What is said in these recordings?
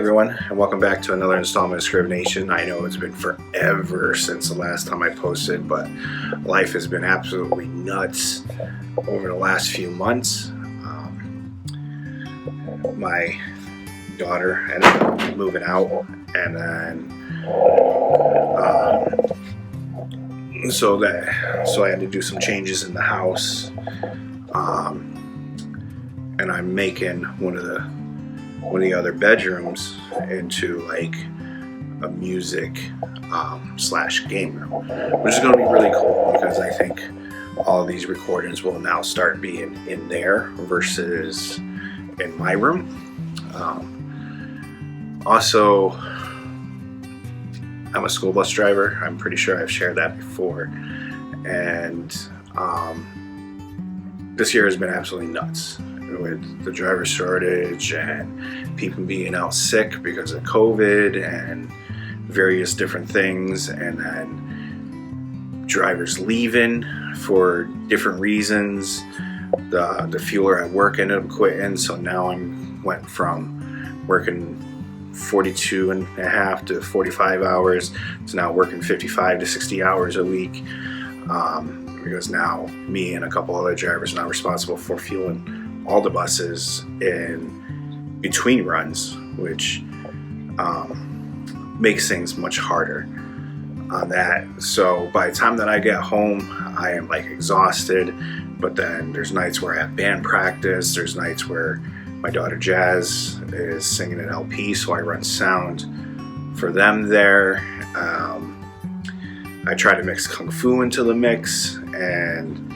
everyone, and welcome back to another installment of Scriv Nation. I know it's been forever since the last time I posted, but life has been absolutely nuts over the last few months. My daughter ended up moving out, and then so I had to do some changes in the house, and I'm making one of the other bedrooms into like a music slash game room, which is going to be really cool because I think all of these recordings will now start being in there versus in my room. Also, I'm a school bus driver. I'm pretty sure I've shared that before, and this year has been absolutely nuts with the driver shortage and people being out sick because of COVID and various different things, and then drivers leaving for different reasons. The fueler at work ended up quitting, so now I went from working 42 and a half to 45 hours to now working 55 to 60 hours a week, because now me and a couple other drivers are now responsible for fueling all the buses in between runs, which makes things much harder on that. So by the time that I get home, I am like exhausted, but then there's nights where I have band practice, there's nights where my daughter Jazz is singing an LP, so I run sound for them there. I try to mix Kung Fu into the mix, and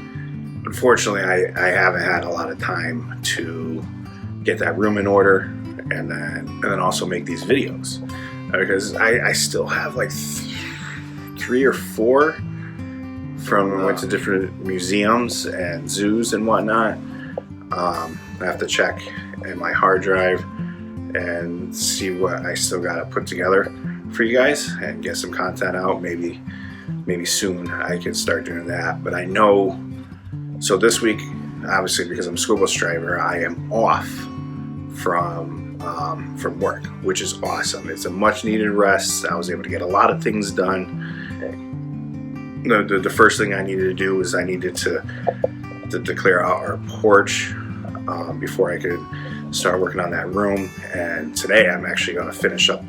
unfortunately, I haven't had a lot of time to get that room in order, and then also make these videos, because I still have like 3 or 4 from went to different museums and zoos and whatnot. I have to check in my hard drive and see what I still got to put together for you guys and get some content out. Maybe soon I can start doing that, but I know. So this week, obviously, because I'm a school bus driver, I am off from work, which is awesome. It's a much needed rest. I was able to get a lot of things done. The first thing I needed to do was I needed to clear out our porch before I could start working on that room. And today I'm actually going to finish up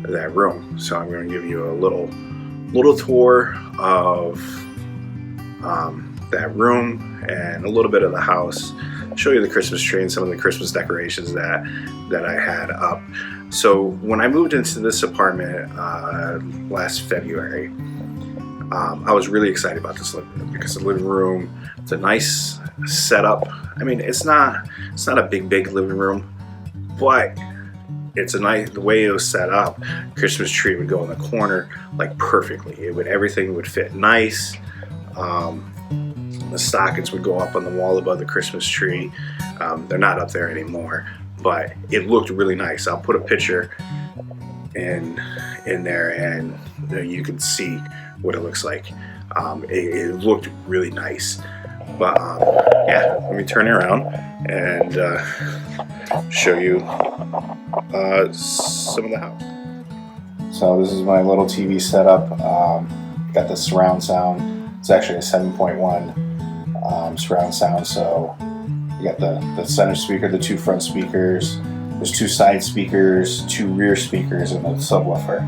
that room. So I'm going to give you a little tour of that room and a little bit of the house, show you the Christmas tree and some of the Christmas decorations that I had up. So when I moved into this apartment last February, I was really excited about this living room because the living room, it's a nice setup. I mean, it's not a big living room, but it's a nice, the way it was set up. Christmas tree would go in the corner like perfectly. Everything would fit nice. The stockings would go up on the wall above the Christmas tree. They're not up there anymore, but it looked really nice. I'll put a picture in there, and you can see what it looks like. It looked really nice. But yeah, let me turn it around and show you some of the house. So this is my little TV setup. Got the surround sound. It's actually a 7.1 surround sound. So you got the center speaker, the 2 front speakers, there's 2 side speakers, 2 rear speakers, and a subwoofer.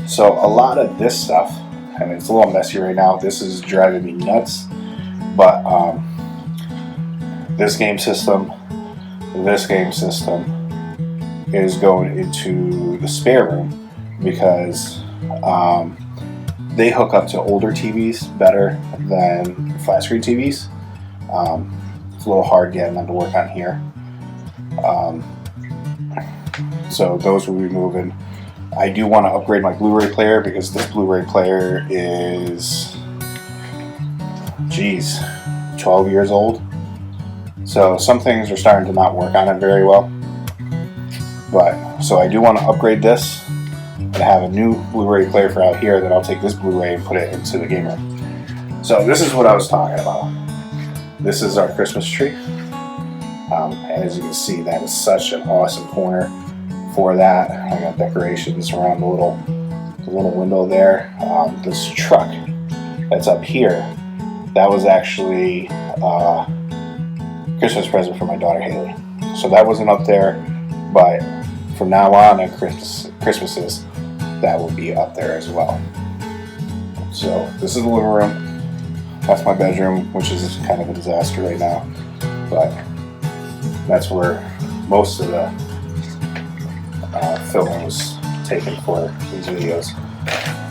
So a lot of this stuff, I mean, it's a little messy right now. This is driving me nuts. But this game system is going into the spare room because they hook up to older TVs better than flat screen TVs. It's a little hard getting them to work on here. So those will be moving. I do want to upgrade my Blu-ray player because this Blu-ray player is 12 years old. So some things are starting to not work on it very well. But so I do want to upgrade this and have a new Blu-ray player for out here. Then I'll take this Blu-ray and put it into the game room. So this is what I was talking about. This is our Christmas tree. As you can see, that is such an awesome corner for that. I got decorations around the little window there. This truck that's up here, that was actually a Christmas present for my daughter Haley. So that wasn't up there, but from now on at Christmases, that will be up there as well. So this is the living room. That's my bedroom, which is kind of a disaster right now, but that's where most of the filming was taken for these videos.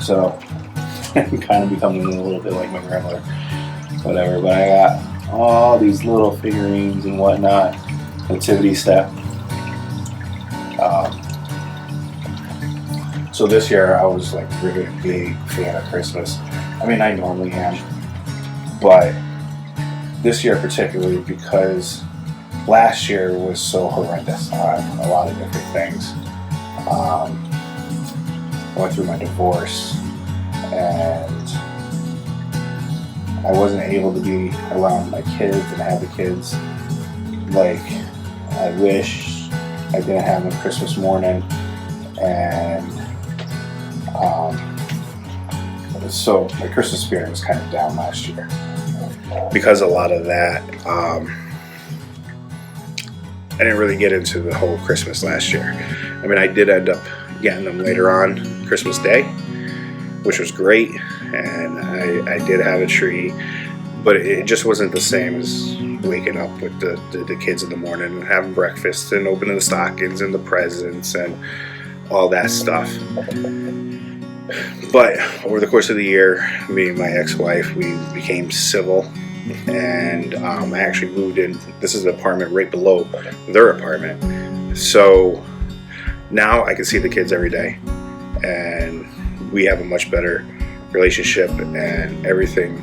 So I'm kind of becoming a little bit like my grandmother, whatever. But I got all these little figurines and whatnot, nativity step. So this year I was like really big fan of Christmas. I mean, I normally am, but this year particularly because last year was so horrendous on a lot of different things. I went through my divorce and I wasn't able to be around my kids and have the kids like I wish. I didn't have them Christmas morning, and so my Christmas spirit was kind of down last year. Because a lot of that, I didn't really get into the whole Christmas last year. I mean, I did end up getting them later on Christmas Day, which was great, and I did have a tree, but it just wasn't the same as waking up with the kids in the morning and having breakfast and opening the stockings and the presents and all that stuff. But over the course of the year, me and my ex-wife, we became civil, and I actually moved in. This is the apartment right below their apartment. So now I can see the kids every day, and we have a much better relationship, and everything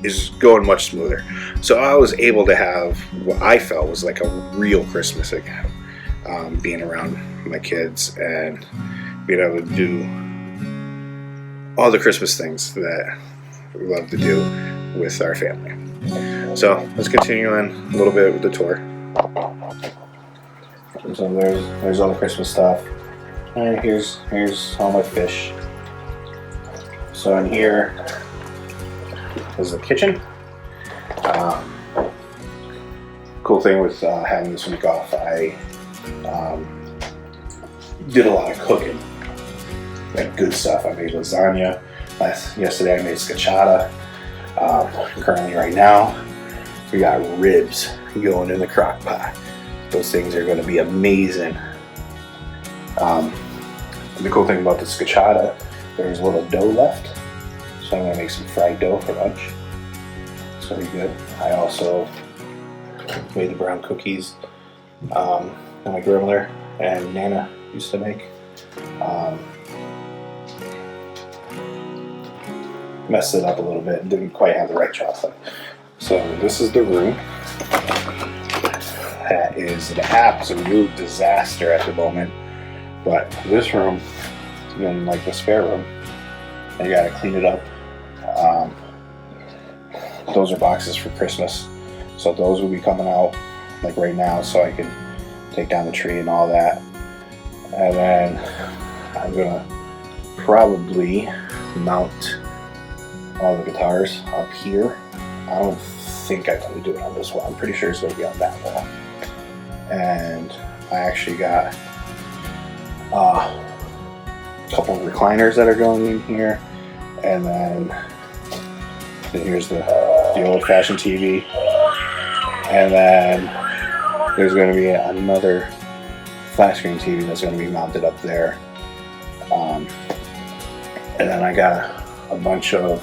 is going much smoother. So I was able to have what I felt was like a real Christmas again, being around my kids and being able to do all the Christmas things that we love to do with our family. So let's continue on a little bit with the tour. So there's all the Christmas stuff. And here's all my fish. So in here is the kitchen. Cool thing with having this week off, I did a lot of cooking, like good stuff. I made lasagna. Yesterday I made scacciata. Currently right now we got ribs going in the crock pot. Those things are going to be amazing. The cool thing about the scacciata, there's a little dough left, so I'm going to make some fried dough for lunch. It's going to be good. I also made the brown cookies that my grandmother and Nana used to make. Messed it up a little bit and didn't quite have the right chocolate. So this is the room. That is an absolute disaster at the moment. But this room, even like the spare room, I gotta clean it up. Those are boxes for Christmas, so those will be coming out like right now, so I can take down the tree and all that. And then I'm gonna probably mount all the guitars up here. I don't think I'm gonna do it on this wall. I'm pretty sure it's gonna be on that wall. And I actually got a couple of recliners that are going in here, and then here's the old-fashioned TV, and then there's going to be another flat screen TV that's going to be mounted up there, and then I got a bunch of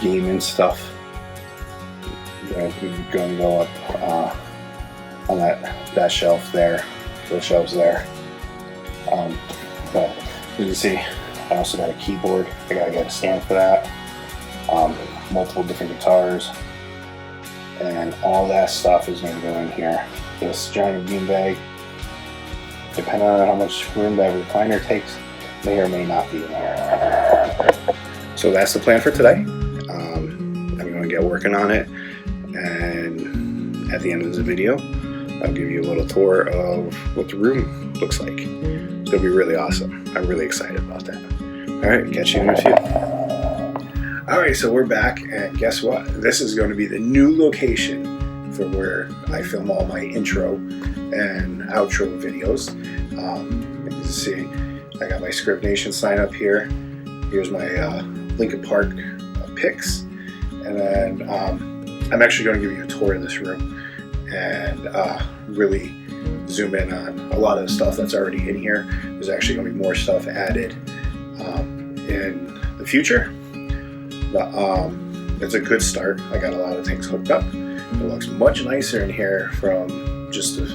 gaming stuff that's going to go up on that shelf there, those shelves there. But you can see, I also got a keyboard. I gotta get a stand for that. Multiple different guitars, and all that stuff is going to go in here. This giant beanbag, depending on how much room that recliner takes, may or may not be in there. So that's the plan for today. I'm going to get working on it, and at the end of the video, I'll give you a little tour of what the room looks like. It's going to be really awesome. I'm really excited about that. All right, catch you in a few. All right, so we're back, and guess what? This is going to be the new location for where I film all my intro and outro videos. You can see I got my Scriv Nation sign up here. Here's my Lincoln Park pics, and then I'm actually going to give you a tour of this room and really zoom in on a lot of the stuff that's already in here. There's actually going to be more stuff added in the future, but it's a good start. I got a lot of things hooked up. It looks much nicer in here from just a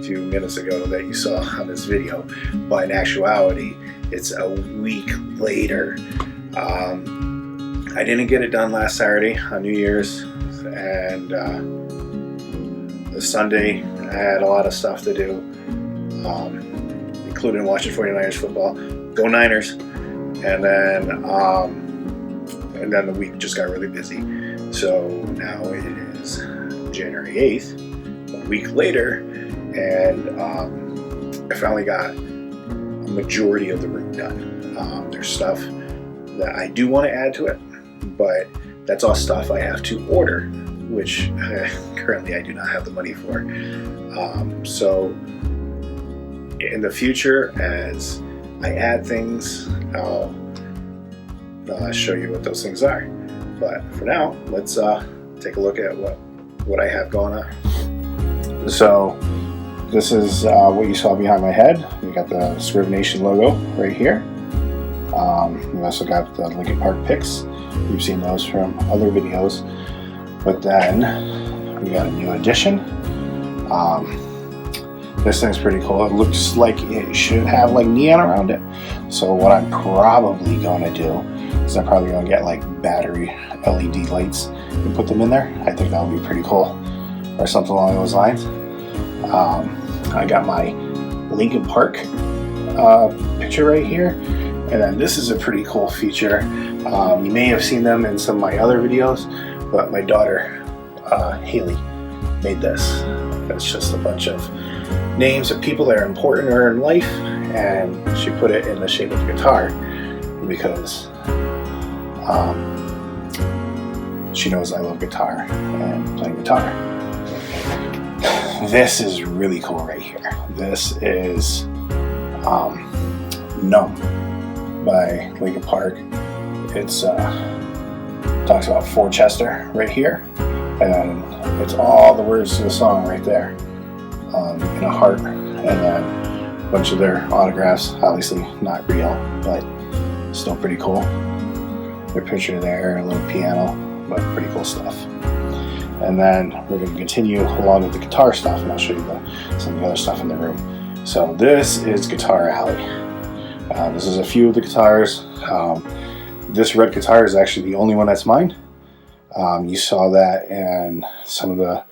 few minutes ago that you saw on this video, but in actuality it's a week later. I didn't get it done last Saturday on New Year's, and the Sunday I had a lot of stuff to do, including watching 49ers football. Go Niners! And then the week just got really busy. So now it is January 8th, a week later, and I finally got a majority of the room done. There's stuff that I do want to add to it, but that's all stuff I have to order, which currently I do not have the money for. So in the future, as I add things, I'll show you what those things are. But for now, let's take a look at what I have going on. So this is what you saw behind my head. We got the Scriv Nation logo right here. We also got the Lincoln Park pics. You've seen those from other videos. But then we got a new addition. This thing's pretty cool. It looks like it should have like neon around it. So what I'm probably going to do is I'm probably going to get like battery LED lights and put them in there. I think that would be pretty cool, or something along those lines. I got my Lincoln Park picture right here, and then this is a pretty cool feature. You may have seen them in some of my other videos, but my daughter Haley made this. It's just a bunch of names of people that are important to her in life, and she put it in the shape of a guitar because she knows I love guitar and playing guitar. This is really cool right here. This is Numb by Lincoln Park. It's talks about Fort Chester right here, and it's all the words to the song right there, in a heart, and then a bunch of their autographs. Obviously not real, but still pretty cool. Their picture there, a little piano, but pretty cool stuff. And then we're going to continue along with the guitar stuff, and I'll show you some of the other stuff in the room. So this is Guitar Alley. This is a few of the guitars. This red guitar is actually the only one that's mine. You saw that in some of the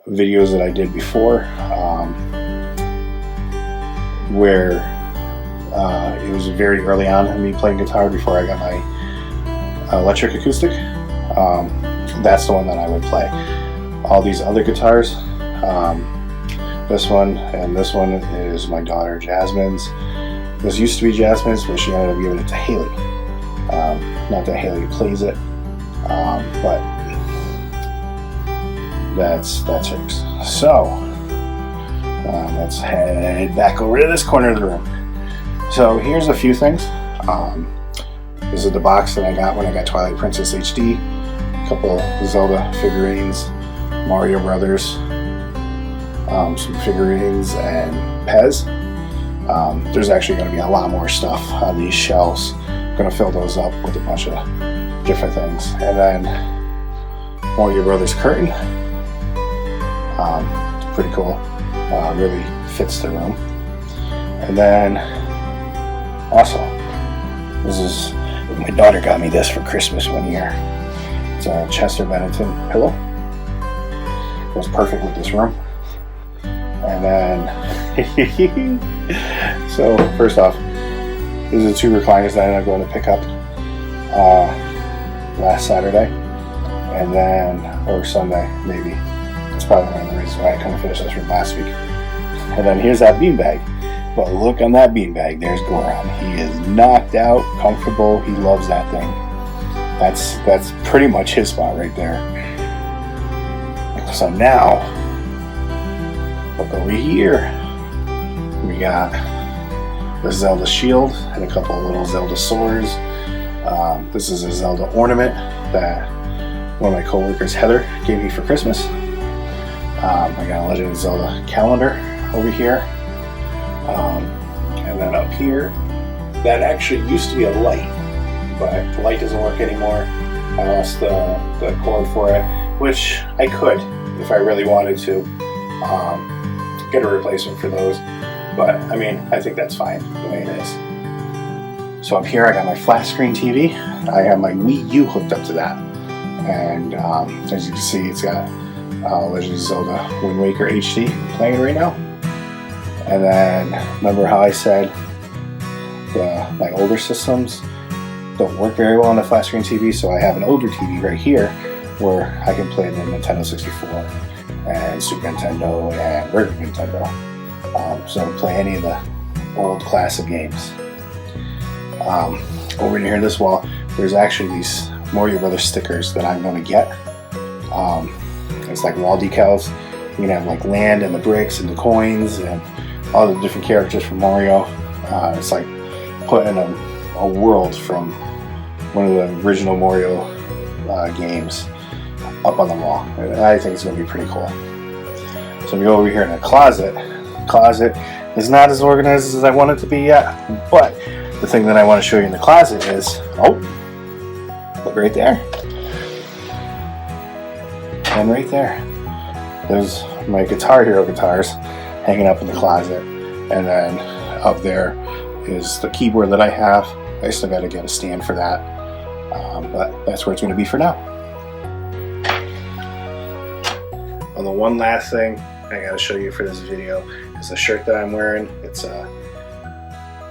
videos that I did before, where it was very early on in me playing guitar before I got my electric acoustic. That's the one that I would play. All these other guitars, this one and this one is my daughter Jasmine's. This used to be Jasmine's, but she ended up giving it to Haley. Not that Haley plays it, but that's hers. So let's head back over to this corner of the room. So here's a few things. This is the box that I got when I got Twilight Princess HD. A couple Zelda figurines, Mario Brothers, some figurines, and Pez. There's actually going to be a lot more stuff on these shelves. I'm going to fill those up with a bunch of different things. And then Mario Brothers curtain. It's pretty cool. Really fits the room. And then also, this is, my daughter got me this for Christmas one year. It's a Chester Bennington pillow. It goes perfect with this room. And then, so first off, these are the two recliners that I ended up going to pick up last Saturday, and then, or Sunday maybe. That's probably one of the reasons why I couldn't finish this room last week. And then here's that beanbag. But look on that beanbag. There's Goran. He is knocked out, comfortable. He loves that thing. That's pretty much his spot right there. So now, look over here. We got the Zelda shield and a couple of little Zelda swords. This is a Zelda ornament that one of my coworkers, Heather, gave me for Christmas. I got a Legend of Zelda calendar over here. And then up here, that actually used to be a light, but the light doesn't work anymore. I lost the cord for it, which I could, if I really wanted to, get a replacement for those. But I mean, I think that's fine the way it is. So up here, I got my flat screen TV. I have my Wii U hooked up to that. And as you can see, it's got Legend of Zelda Wind Waker HD playing right now. And then, remember how I said my older systems don't work very well on the flat screen TV, so I have an older TV right here where I can play the Nintendo 64 and Super Nintendo and regular Nintendo. So I can play any of the old classic games. Over here on this wall, there's actually these Mario Brothers stickers that I'm going to get. It's like wall decals. You can have like land and the bricks and the coins and all the different characters from Mario. It's like putting a world from one of the original Mario games up on the wall. I think it's going to be pretty cool. So we go over here in the closet. The closet is not as organized as I want it to be yet, but the thing that I want to show you in the closet is, look right there. And right there. There's my Guitar Hero guitars hanging up in the closet, and then up there is the keyboard that I have. I still got to get a stand for that, but that's where it's going to be for now. And the one last thing I got to show you for this video is the shirt that I'm wearing. It's a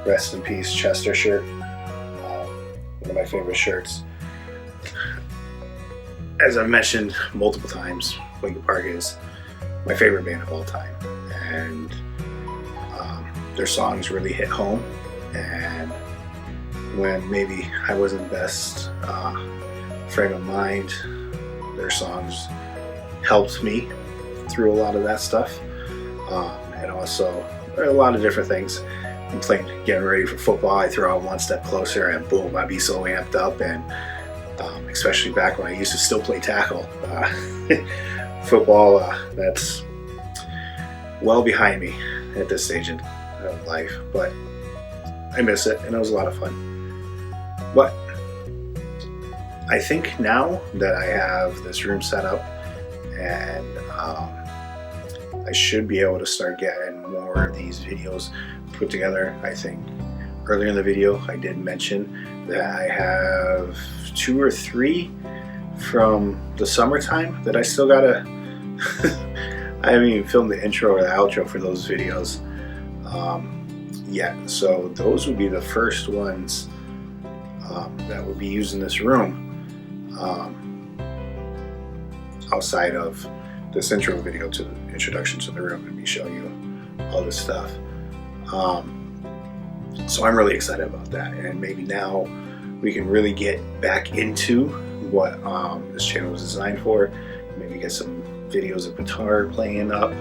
Rest in Peace Chester shirt, one of my favorite shirts. As I've mentioned multiple times, Linkin Park is my favorite band of all time, and their songs really hit home. And when maybe I wasn't best frame of mind, their songs helped me through a lot of that stuff, and also there are a lot of different things. I'm getting ready for football. I throw out One Step Closer, and boom, I'd be so amped up. And especially back when I used to still play tackle. Football, that's well behind me at this stage of life, but I miss it, and it was a lot of fun. But I think now that I have this room set up, and I should be able to start getting more of these videos put together. I think earlier in the video I did mention that I have 2 or 3 from the summertime that I still gotta I haven't even filmed the intro or the outro for those videos yet, so those would be the first ones that would be used in this room, outside of this intro video to the introduction to the room and me showing you all this stuff. So I'm really excited about that, and maybe now we can really get back into what this channel was designed for. Maybe get some videos of guitar playing up.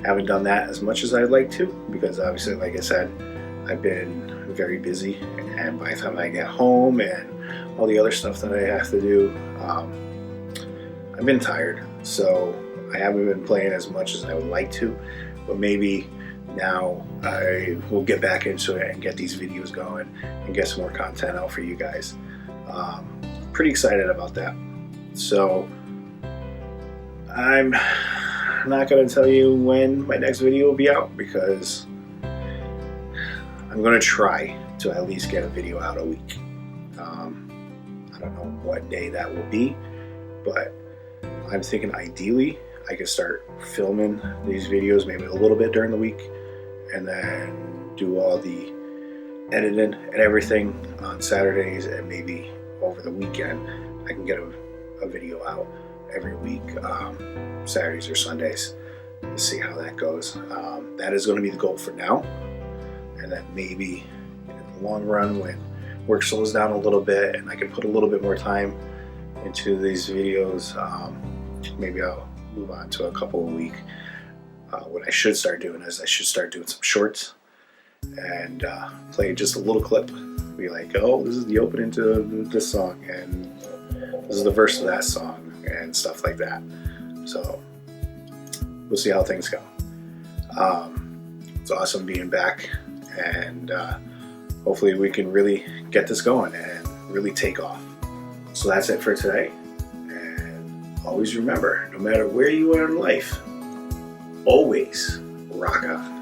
Haven't done that as much as I'd like to, because obviously, like I said, I've been very busy, and by the time I get home and all the other stuff that I have to do, I've been tired. So I haven't been playing as much as I would like to, but maybe now I will get back into it and get these videos going and get some more content out for you guys. Pretty excited about that. So I'm not going to tell you when my next video will be out, because I'm going to try to at least get a video out a week. I don't know what day that will be, but I'm thinking ideally I could start filming these videos maybe a little bit during the week, and then do all the editing and everything on Saturdays, and maybe over the weekend I can get a video out every week, Saturdays or Sundays, to see how that goes. That is going to be the goal for now, and then maybe in the long run, when work slows down a little bit and I can put a little bit more time into these videos, maybe I'll move on to a couple a week. What I should start doing is I should start doing some shorts and play just a little clip. Be like, oh, this is the opening to this song, and this is the verse of that song, and stuff like that. So we'll see how things go. It's awesome being back, and hopefully we can really get this going and really take off. So that's it for today. And always remember, no matter where you are in life, always rock on.